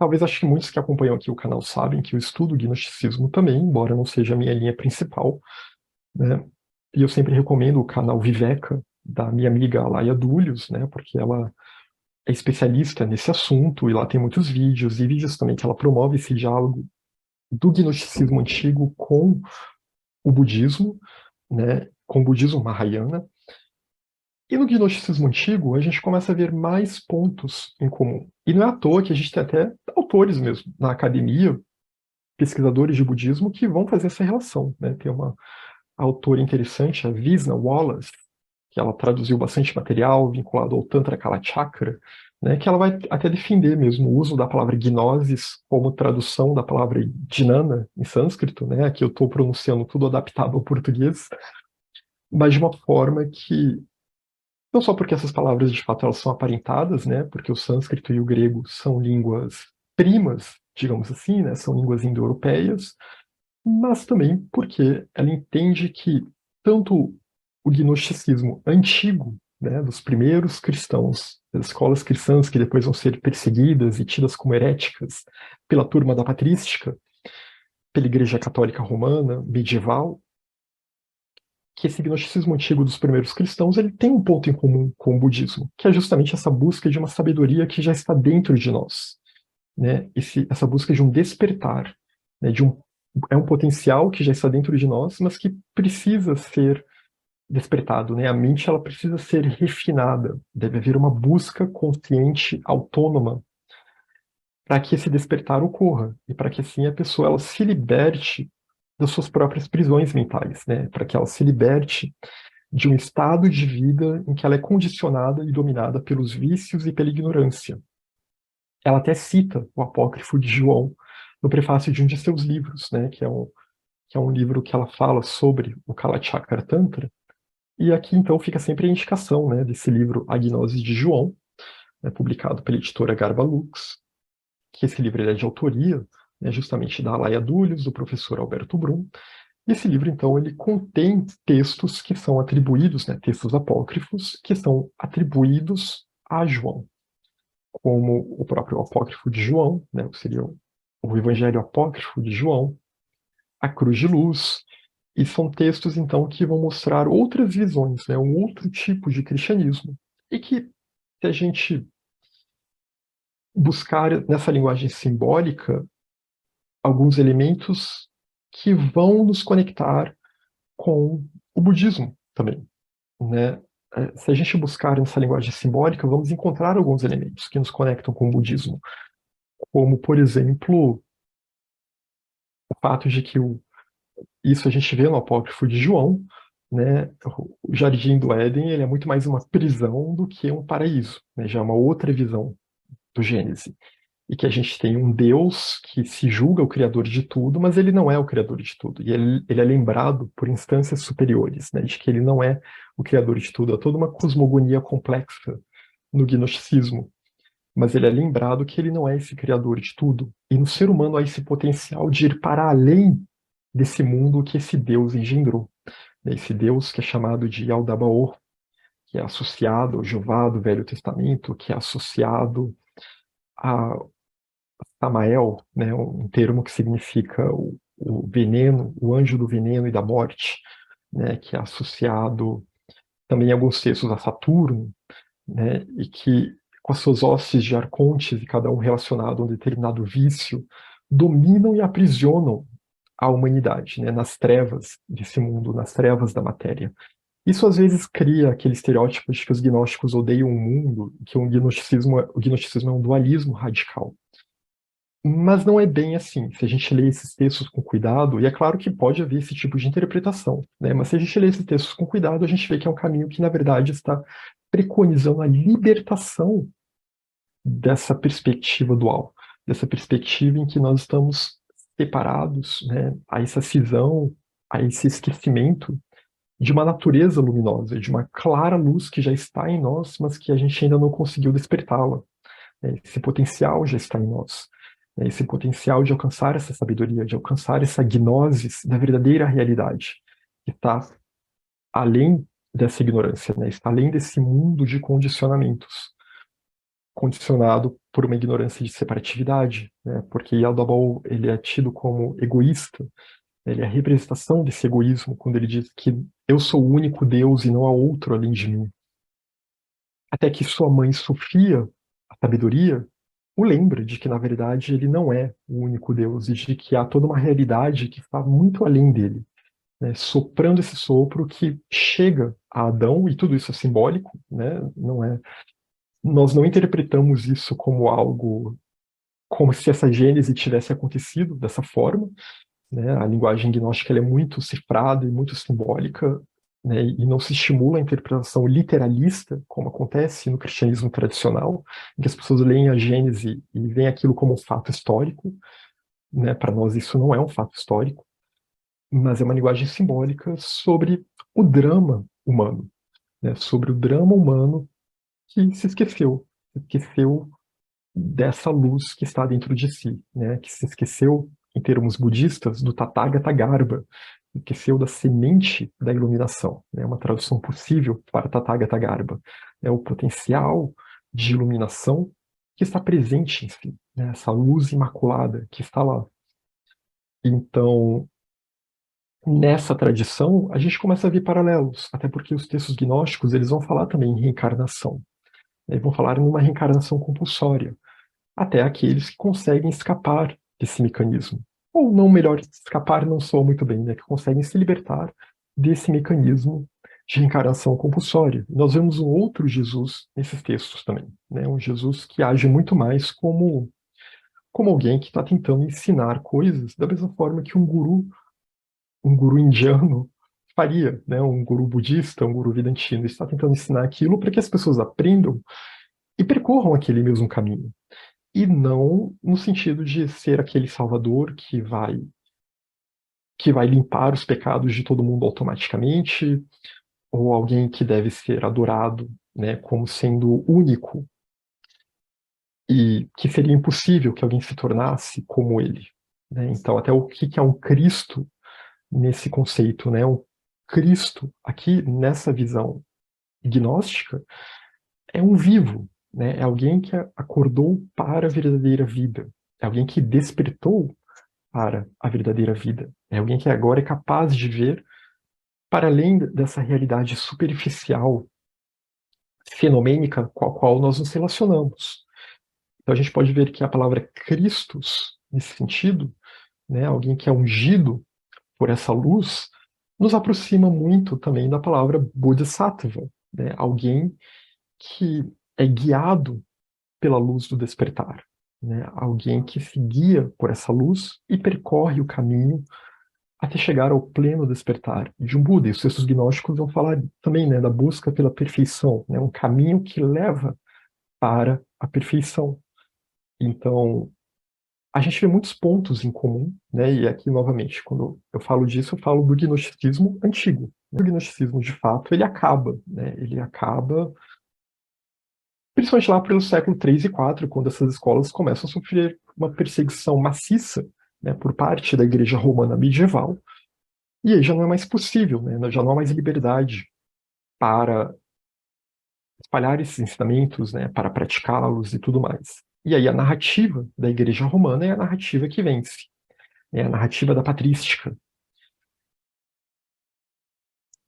talvez acho que muitos que acompanham aqui o canal sabem que eu estudo gnosticismo também, embora não seja a minha linha principal, né? E eu sempre recomendo o canal Viveca, da minha amiga Laia Dúlios, né? Porque ela é especialista nesse assunto e lá tem muitos vídeos e vídeos também que ela promove esse diálogo do gnosticismo antigo com o budismo, né? Com o budismo Mahayana. E no gnosticismo antigo, a gente começa a ver mais pontos em comum. E não é à toa que a gente tem até autores mesmo na academia, pesquisadores de budismo, que vão fazer essa relação, né? Tem uma autora interessante, a Visna Wallace, que ela traduziu bastante material vinculado ao Tantra Kalachakra, né? Que ela vai até defender mesmo o uso da palavra gnosis como tradução da palavra jnana em sânscrito, né? Aqui eu estou pronunciando tudo adaptado ao português, mas de uma forma que não só porque essas palavras de fato elas são aparentadas, né? Porque o sânscrito e o grego são línguas primas, digamos assim, né? São línguas indo-europeias, mas também porque ela entende que tanto o gnosticismo antigo, né, dos primeiros cristãos, das escolas cristãs que depois vão ser perseguidas e tidas como heréticas pela turma da patrística, pela Igreja Católica Romana medieval, que esse gnosticismo antigo dos primeiros cristãos ele tem um ponto em comum com o budismo, que é justamente essa busca de uma sabedoria que já está dentro de nós, né? Essa busca de um despertar, né? É um potencial que já está dentro de nós, mas que precisa ser despertado, né? A mente ela precisa ser refinada, deve haver uma busca consciente, autônoma, para que esse despertar ocorra e para que assim a pessoa ela se liberte das suas próprias prisões mentais, né? Para que ela se liberte de um estado de vida em que ela é condicionada e dominada pelos vícios e pela ignorância. Ela até cita o apócrifo de João no prefácio de um de seus livros, né? Que é um livro que ela fala sobre o Kalachakra Tantra. E aqui então fica sempre a indicação, né, desse livro A Gnose de João, né, publicado pela editora Garba Lux, que esse livro ele é de autoria, né, justamente da Alaia Dúlios, do professor Alberto Brum. E esse livro, então, ele contém textos que são atribuídos, né, textos apócrifos, que são atribuídos a João, como o próprio apócrifo de João, né, seria o Evangelho Apócrifo de João, a Cruz de Luz, e são textos, então, que vão mostrar outras visões, né, um outro tipo de cristianismo, e que, se a gente buscar nessa linguagem simbólica alguns elementos que vão nos conectar com o budismo também, né? Se a gente buscar nessa linguagem simbólica, vamos encontrar alguns elementos que nos conectam com o budismo, como, por exemplo, o fato de que isso a gente vê no apócrifo de João, né? O Jardim do Éden ele é muito mais uma prisão do que um paraíso, né? Já é uma outra visão do Gênesis. E que a gente tem um Deus que se julga o criador de tudo, mas ele não é o criador de tudo. E ele é lembrado por instâncias superiores, né, de que ele não é o criador de tudo. Há toda uma cosmogonia complexa no gnosticismo, mas ele é lembrado que ele não é esse criador de tudo. E no ser humano há esse potencial de ir para além desse mundo que esse Deus engendrou. Né, esse Deus que é chamado de Yaldabaoth, que é associado ao Jeová do Velho Testamento, que é associado a Samael, né, um termo que significa o veneno, o anjo do veneno e da morte, né, que é associado também em alguns textos a Saturno, né, e que com as suas hostes de arcontes e cada um relacionado a um determinado vício, dominam e aprisionam a humanidade, né, nas trevas desse mundo, nas trevas da matéria. Isso às vezes cria aquele estereótipo de que os gnósticos odeiam o mundo, que o gnosticismo é um dualismo radical. Mas não é bem assim. Se a gente lê esses textos com cuidado, e é claro que pode haver esse tipo de interpretação, né? Mas se a gente lê esses textos com cuidado, a gente vê que é um caminho que, na verdade, está preconizando a libertação dessa perspectiva dual, dessa perspectiva em que nós estamos separados, né? A essa cisão, a esse esquecimento de uma natureza luminosa, de uma clara luz que já está em nós, mas que a gente ainda não conseguiu despertá-la, né? Esse potencial já está em nós, né? Esse potencial de alcançar essa sabedoria, de alcançar essa gnose da verdadeira realidade, que está além dessa ignorância, né? Está além desse mundo de condicionamentos. condicionado por uma ignorância de separatividade, né? Porque Yaldabaoth, ele é tido como egoísta, ele é a representação desse egoísmo quando ele diz que eu sou o único Deus e não há outro além de mim. Até que sua mãe Sofia, a sabedoria, o lembra de que, na verdade, ele não é o único Deus e de que há toda uma realidade que está muito além dele, né? Soprando esse sopro que chega a Adão, e tudo isso é simbólico, né? Não é, nós não interpretamos isso como algo, como se essa gênese tivesse acontecido dessa forma, né? A linguagem gnóstica ela é muito cifrada e muito simbólica, né? E não se estimula a interpretação literalista, como acontece no cristianismo tradicional, em que as pessoas leem a Gênese e veem aquilo como um fato histórico, né? Para nós isso não é um fato histórico, mas é uma linguagem simbólica sobre o drama humano, né? Sobre o drama humano que se esqueceu dessa luz que está dentro de si, né? Que se esqueceu, em termos budistas, do Tathagata Garbha, esqueceu da semente da iluminação, né? Uma tradução possível para Tathagata Garbha é o potencial de iluminação que está presente em si, né? Essa luz imaculada que está lá. Então, nessa tradição, a gente começa a ver paralelos, até porque os textos gnósticos eles vão falar também em reencarnação, né? Vão falar em uma reencarnação compulsória, até aqueles que conseguem escapar desse mecanismo. Ou não, melhor, escapar não soa muito bem, né? Que conseguem se libertar desse mecanismo de reencarnação compulsória. Nós vemos um outro Jesus nesses textos também, né? Um Jesus que age muito mais como alguém que está tentando ensinar coisas da mesma forma que um guru indiano faria, né? Um guru budista, um guru vedantino, está tentando ensinar aquilo para que as pessoas aprendam e percorram aquele mesmo caminho. E não no sentido de ser aquele salvador que vai limpar os pecados de todo mundo automaticamente, ou alguém que deve ser adorado, né, como sendo único e que seria impossível que alguém se tornasse como ele, né? Então, até o que é um Cristo nesse conceito, né? Um Cristo aqui nessa visão gnóstica é um vivo, né? É alguém que acordou para a verdadeira vida, é alguém que despertou para a verdadeira vida. É alguém que agora é capaz de ver para além dessa realidade superficial, fenomênica com a qual nós nos relacionamos. Então a gente pode ver que a palavra Christus, nesse sentido, né, alguém que é ungido por essa luz, nos aproxima muito também da palavra Bodhisattva, né, alguém que é guiado pela luz do despertar, né, alguém que se guia por essa luz e percorre o caminho até chegar ao pleno despertar de um Buda. E os textos gnósticos vão falar também, né, da busca pela perfeição, né, um caminho que leva para a perfeição. Então, a gente vê muitos pontos em comum, né, e aqui, novamente, quando eu falo disso, eu falo do gnosticismo antigo. O gnosticismo, de fato, ele acaba, né, ele acaba, principalmente lá pelo século III e IV, quando essas escolas começam a sofrer uma perseguição maciça, né, por parte da Igreja Romana medieval. E aí já não é mais possível, né? Já não há mais liberdade para espalhar esses ensinamentos, né? Para praticá-los e tudo mais. E aí a narrativa da Igreja Romana é a narrativa que vence, é a narrativa da patrística.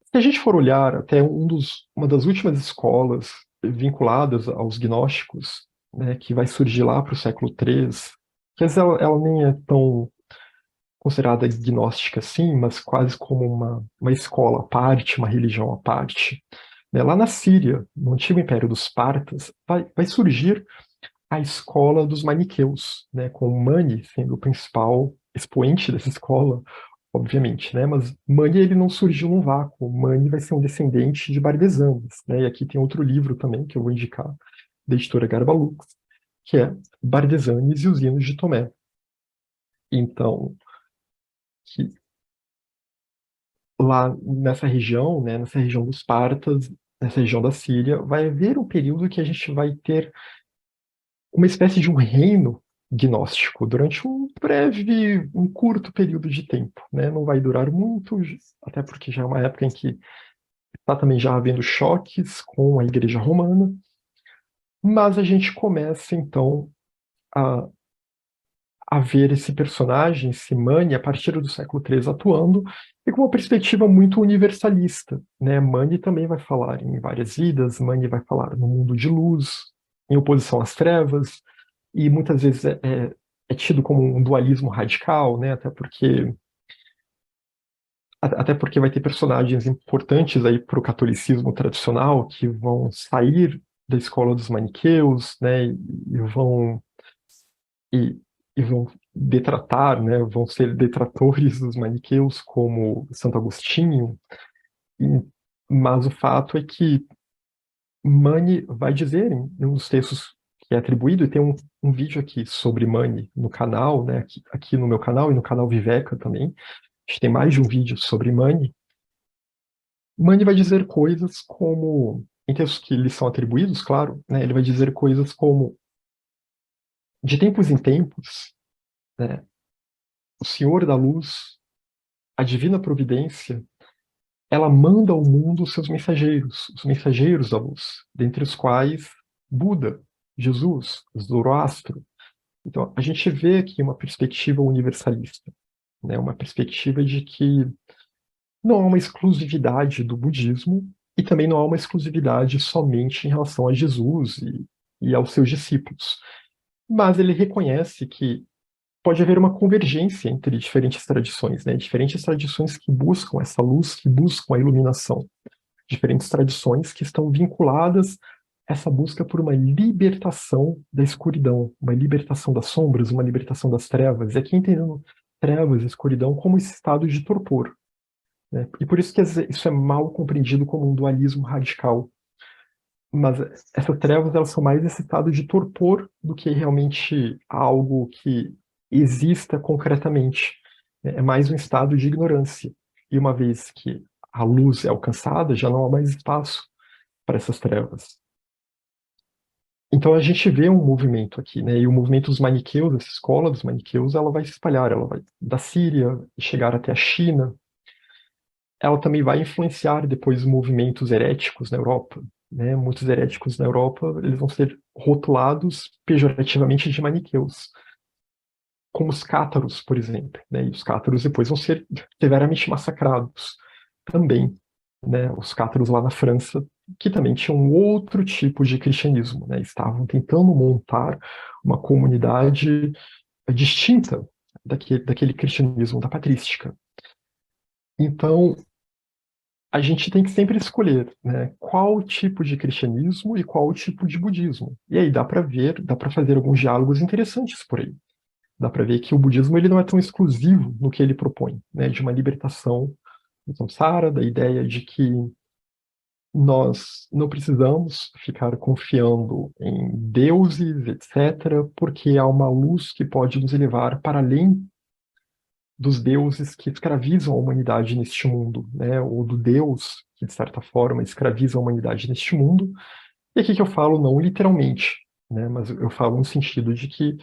Se a gente for olhar até uma das últimas escolas vinculadas aos gnósticos, né? Que vai surgir lá para o século III, que às vezes ela nem é tão considerada gnóstica assim, mas quase como uma escola à parte, uma religião à parte. Né? Lá na Síria, no antigo Império dos Partas, vai surgir a escola dos maniqueus, né? Com Mani sendo o principal expoente dessa escola, obviamente, né? Mas Mani ele não surgiu num vácuo. Mani vai ser um descendente de Bardesanes, né? E aqui tem outro livro também que eu vou indicar, da editora Garbalux, que é Bardesanes e os Hinos de Tomé. Então, que lá nessa região, né, nessa região dos Partas, nessa região da Síria, vai haver um período que a gente vai ter uma espécie de um reino gnóstico durante um curto período de tempo, né? Não vai durar muito, até porque já é uma época em que está também já havendo choques com a Igreja Romana, Mas a gente começa, então, a, a ver esse personagem, esse Mani, a partir do século III atuando, e com uma perspectiva muito universalista, né? Mani também vai falar em várias vidas, Mani vai falar no mundo de luz, em oposição às trevas, e muitas vezes é tido como um dualismo radical, né? Até porque vai ter personagens importantes aí para o catolicismo tradicional que vão sair da escola dos maniqueus, né? E, e vão detratar, né? Vão ser detratores dos maniqueus, como Santo Agostinho. E- mas o fato é que Mani vai dizer em um dos textos que é atribuído, e tem um vídeo aqui sobre Mani no canal, né? Aqui no meu canal e no canal Viveca também. A gente tem mais de um vídeo sobre Mani. Mani vai dizer coisas como, em textos que lhe são atribuídos, claro, né? Ele vai dizer coisas como, de tempos em tempos, né? O Senhor da Luz, a divina providência, ela manda ao mundo os seus mensageiros, os mensageiros da luz, dentre os quais Buda, Jesus, Zoroastro. Então, a gente vê aqui uma perspectiva universalista, né? Uma perspectiva de que não há uma exclusividade do budismo e também não há uma exclusividade somente em relação a Jesus e aos seus discípulos. Mas ele reconhece que pode haver uma convergência entre diferentes tradições, né? Diferentes tradições que buscam essa luz, que buscam a iluminação. Diferentes tradições que estão vinculadas a essa busca por uma libertação da escuridão, uma libertação das sombras, uma libertação das trevas. E aqui entendendo trevas e escuridão como esse estado de torpor, né? E por isso que isso é mal compreendido como um dualismo radical. Mas essas trevas, elas são mais esse estado de torpor do que realmente algo que exista concretamente. É mais um estado de ignorância. E uma vez que a luz é alcançada, já não há mais espaço para essas trevas. Então a gente vê um movimento aqui, né? E o movimento dos maniqueus, essa escola dos maniqueus, ela vai se espalhar, ela vai da Síria chegar até a China. Ela também vai influenciar depois movimentos heréticos na Europa, né? Muitos heréticos na Europa, eles vão ser rotulados pejorativamente de maniqueus, como os cátaros, por exemplo, né? E os cátaros depois vão ser severamente massacrados também, né? Os cátaros lá na França, que também tinham um outro tipo de cristianismo, né? Estavam tentando montar uma comunidade distinta daquele cristianismo da patrística. Então, a gente tem que sempre escolher, né, qual tipo de cristianismo e qual tipo de budismo. E aí dá para ver, dá para fazer alguns diálogos interessantes por aí. Dá para ver que o budismo ele não é tão exclusivo no que ele propõe, né, de uma libertação do samsara, da ideia de que nós não precisamos ficar confiando em deuses, etc., porque há uma luz que pode nos levar para além dos deuses que escravizam a humanidade neste mundo, né? Ou do Deus que, de certa forma, escraviza a humanidade neste mundo. E aqui que eu falo não literalmente, né? Mas eu falo no sentido de que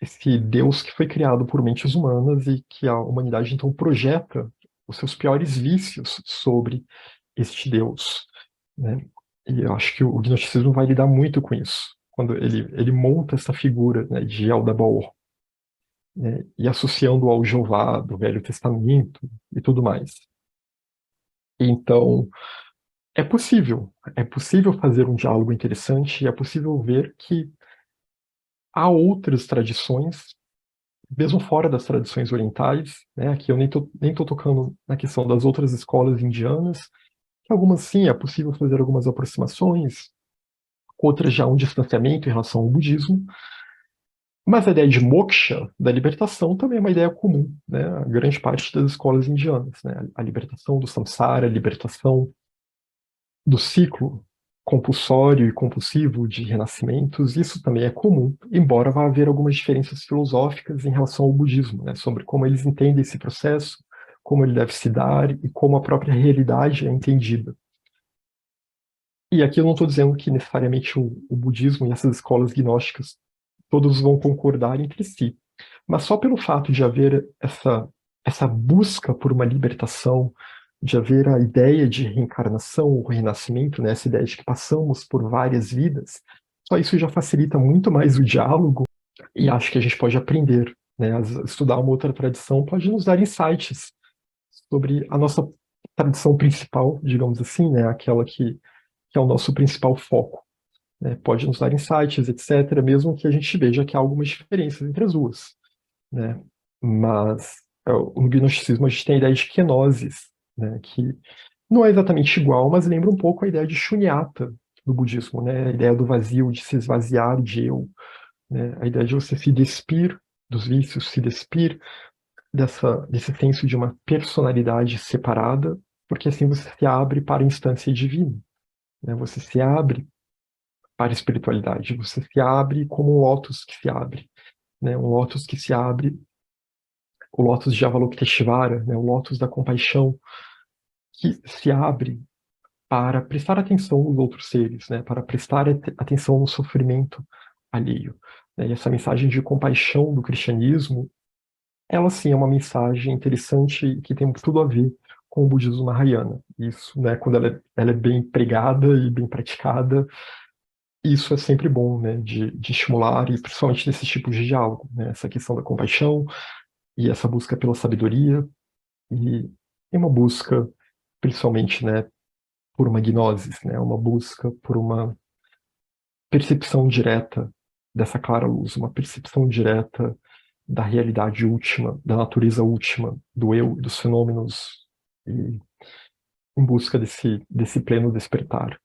esse Deus que foi criado por mentes humanas e que a humanidade, então, projeta os seus piores vícios sobre este Deus, né? E eu acho que o gnosticismo vai lidar muito com isso, quando ele monta essa figura, né, de Eldabaoth, né, e associando ao Jeová do Velho Testamento e tudo mais. Então, é possível fazer um diálogo interessante e é possível ver que há outras tradições, mesmo fora das tradições orientais, né, aqui eu nem tô tocando na questão das outras escolas indianas, que algumas sim, é possível fazer algumas aproximações, outras já um distanciamento em relação ao budismo, mas a ideia de moksha, da libertação, também é uma ideia comum, né? A grande parte das escolas indianas, né? A libertação do samsara, a libertação do ciclo compulsório e compulsivo de renascimentos, isso também é comum, embora vá haver algumas diferenças filosóficas em relação ao budismo, né? Sobre como eles entendem esse processo, como ele deve se dar e como a própria realidade é entendida. E aqui eu não estou dizendo que necessariamente o budismo e essas escolas gnósticas todos vão concordar entre si. Mas só pelo fato de haver essa busca por uma libertação, de haver a ideia de reencarnação ou renascimento, né, essa ideia de que passamos por várias vidas, Só isso já facilita muito mais o diálogo e acho que a gente pode aprender, né? Estudar uma outra tradição pode nos dar insights sobre a nossa tradição principal, digamos assim, né? Aquela que é o nosso principal foco, né? Pode nos dar insights, etc., mesmo que a gente veja que há algumas diferenças entre as duas, né? Mas no gnosticismo a gente tem a ideia de kenosis, né? Que não é exatamente igual, mas lembra um pouco a ideia de shunyata do budismo, né? A ideia do vazio, de se esvaziar de eu, né? A ideia de você se despir dos vícios, se despir desse senso de uma personalidade separada, porque assim você se abre para a instância divina, né? Você se abre para a espiritualidade, você se abre como um lótus que se abre, né? Um lótus que se abre, o lótus de Avalokiteshvara, né? O lótus da compaixão, que se abre para prestar atenção nos outros seres, né? Para prestar atenção no sofrimento alheio, né? E essa mensagem de compaixão do cristianismo, ela sim é uma mensagem interessante que tem tudo a ver com o budismo Mahayana. Isso, né? Quando ela é bem pregada e bem praticada, isso é sempre bom, né? De estimular e principalmente nesse tipo de diálogo, né? Essa questão da compaixão e essa busca pela sabedoria e uma busca, principalmente, né? Por uma gnosis, né? Uma busca por uma percepção direta dessa clara luz, uma percepção direta da realidade última, da natureza última, do eu, dos fenômenos, e em busca desse pleno despertar.